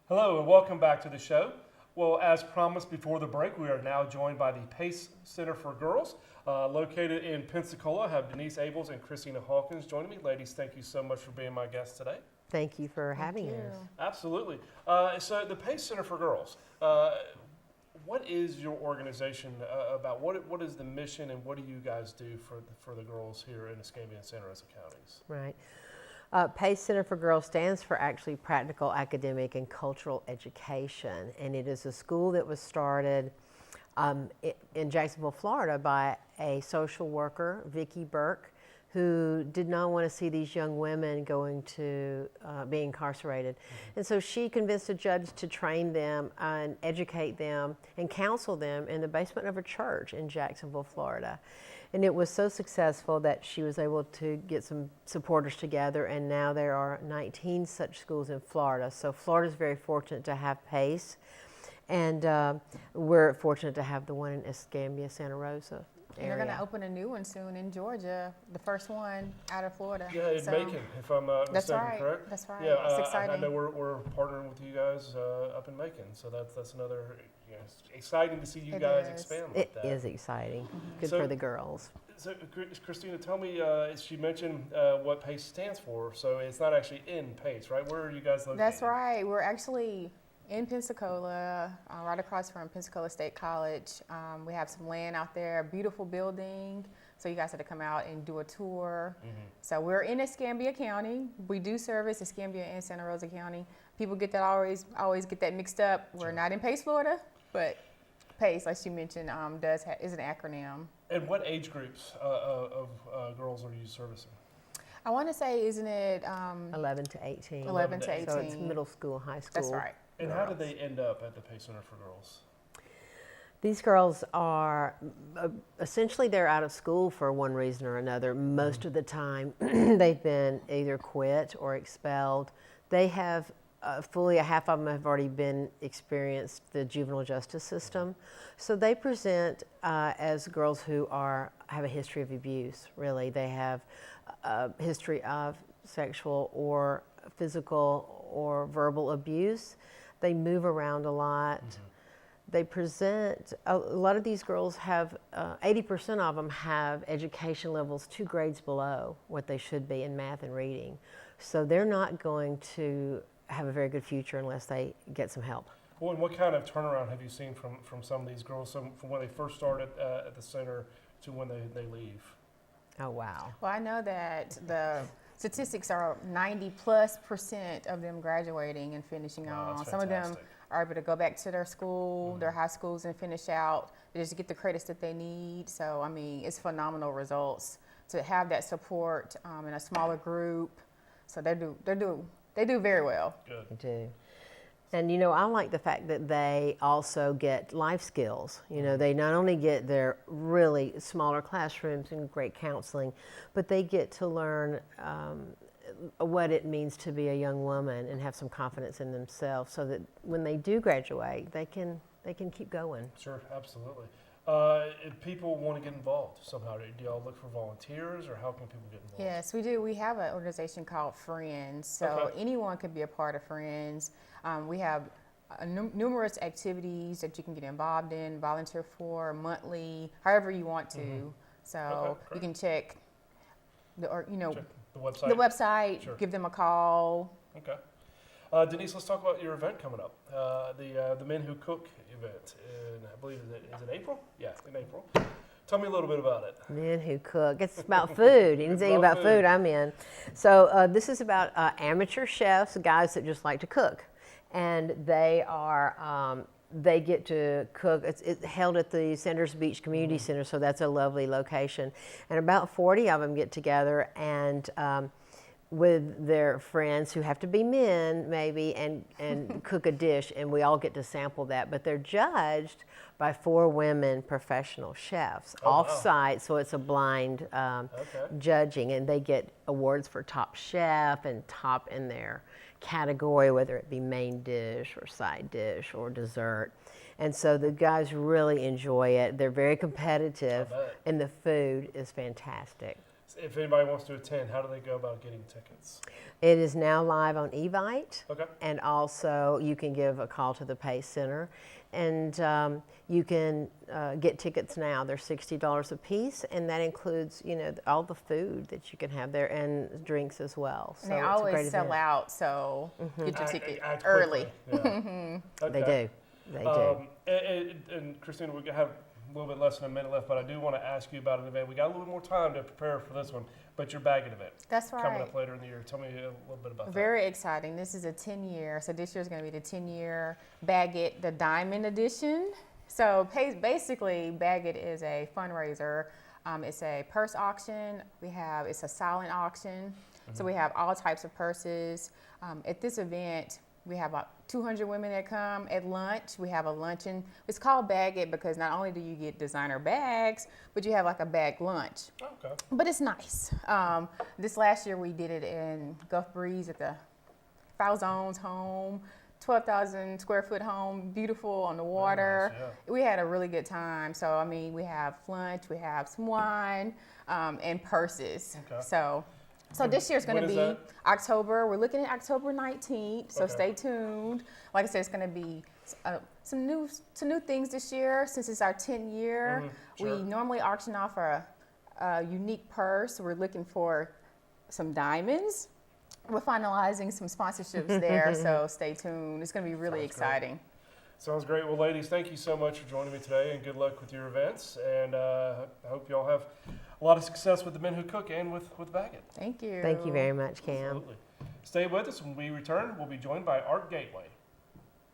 Hello and welcome back to the show. Well, as promised before the break, we are now joined by the PACE Center for Girls, located in Pensacola. I have Denise Abels and Christina Hawkins joining me. Ladies, thank you so much for being my guests today. Thank you for having us. Absolutely. So the PACE Center for Girls, what is your organization about? What is the mission and what do you guys do for the girls here in Escambia and Santa Rosa counties? Right. PACE Center for Girls stands for actually Practical Academic and Cultural Education, and it is a school that was started in Jacksonville, Florida by a social worker, Vicki Burke, who did not want to see these young women going to be incarcerated. And so she convinced a judge to train them and educate them and counsel them in the basement of a church in Jacksonville, Florida. And it was so successful that she was able to get some supporters together, and now there are 19 such schools in Florida. So Florida is very fortunate to have PACE, and we're fortunate to have the one in Escambia, Santa Rosa. And they're going to open a new one soon in Georgia, the first one out of Florida. Yeah, in Macon, if I'm not mistaken, correct? That's right. Yeah, It's exciting. I know we're partnering with you guys up in Macon, so that's another. It's exciting to see you guys expand like It that. is exciting. Good So- for the girls. So, Christina, tell me, she mentioned what PACE stands for. So it's not actually in PACE, right? Where are you guys located? That's right. We're actually in Pensacola, right across from Pensacola State College. We have some land out there, a beautiful building. So you guys had to come out and do a tour. So we're in Escambia County. We do service Escambia and Santa Rosa County. People get that always get that mixed up. We're not in PACE, Florida, but PACE, like you mentioned, is an acronym. And what age groups of girls are you servicing? I want to say, isn't it 11 to 18. 11 to 18? So it's middle school, high school. That's right. And how did they end up at the PACE Center for Girls? These girls are essentially they're out of school for one reason or another. Most of the time, they've been either quit or expelled. They have fully a half of them have already been experienced the juvenile justice system, so they present as girls who have a history of abuse. Really, they have a history of sexual or physical or verbal abuse. They move around a lot. They present, a lot of these girls have, 80% of them have education levels 2 grades below what they should be in math and reading. So they're not going to have a very good future unless they get some help. Well, and what kind of turnaround have you seen from some of these girls, from when they first started at the center to when they leave? Oh, wow. Well, I know that the statistics are 90+% of them graduating and finishing Wow, on. that's Some of them fantastic. are able to go back to their school, their high schools, and finish out. They just get the credits that they need. So, I mean, it's phenomenal results to have that support in a smaller group. So they do very well. Good. They do. And you know, I like the fact that they also get life skills. You know, they not only get their really smaller classrooms and great counseling, but they get to learn what it means to be a young woman and have some confidence in themselves, so that when they do graduate, they can keep going. Sure, absolutely. If people want to get involved somehow, do y'all look for volunteers, or how can people get involved? Yes, we do. We have an organization called Friends. So Okay. anyone can be a part of Friends. We have numerous activities that you can get involved in, volunteer for monthly, however you want to. So Okay, you can check Check the website. the website, Sure. give them a call. Okay. Denise, let's talk about your event coming up. The Men Who Cook event. I believe is it April? Yeah, in April. Tell me a little bit about it. Men Who Cook. It's about food. Anything about about food. food, I'm in. So this is about amateur chefs, guys that just like to cook, and they get to cook. It's held at the Sanders Beach Community Center, so that's a lovely location. And about 40 of them get together and with their friends who have to be men maybe and cook a dish, and we all get to sample that. But they're judged by 4 women professional chefs Oh, wow. off-site, so it's a blind judging, and they get awards for top chef and top in their category, whether it be main dish or side dish or dessert. And so the guys really enjoy it. They're very competitive, I bet. and the food is fantastic. if anybody wants to attend, how do they go about getting tickets? It is now live on Evite. Okay. And also, you can give a call to the Pace Center, and you can get tickets now. They're $60 a piece, and that includes, all the food that you can have there and drinks as well. And they it's a always great sell event. out, so get your ticket Act early. quickly. Yeah. They Okay. do. They do. And Christina, we have a little bit less than a minute left, but I do want to ask you about an event. We got a little more time to prepare for this one, but your bagging event That's right. coming up later in the year. Tell me a little bit about Very exciting. This is a 10-year. So this year is going to be the 10-year Baggett, the Diamond Edition. So basically, Baggett is a fundraiser. It's a purse auction. It's a silent auction. So we have all types of purses. At this event, we have about 200 women that come at lunch. We have a luncheon. It's called Baggett because not only do you get designer bags, but you have like a bag lunch. that. Okay. But it's nice. This last year we did it in Gulf Breeze at the Falzone's home, 12,000 square foot home, beautiful on the water. nice, yeah. We had a really good time. So, I mean, we have lunch, we have some wine, and purses. Okay. So this year's going When to is be that? October. We're looking at October 19th. So Okay. stay tuned. Like I said, it's going to be some new things this year since it's our 10th year. Sure. We normally auction off a unique purse. We're looking for some diamonds. We're finalizing some sponsorships there, so stay tuned. It's going to be really Sounds great. exciting. Sounds great. Well, ladies, thank you so much for joining me today, and good luck with your events. And I hope you all have a lot of success with the Men Who Cook and with Baggett. Thank you. Thank you very much, Cam. Absolutely. Stay with us. When we return, we'll be joined by Art Gateway.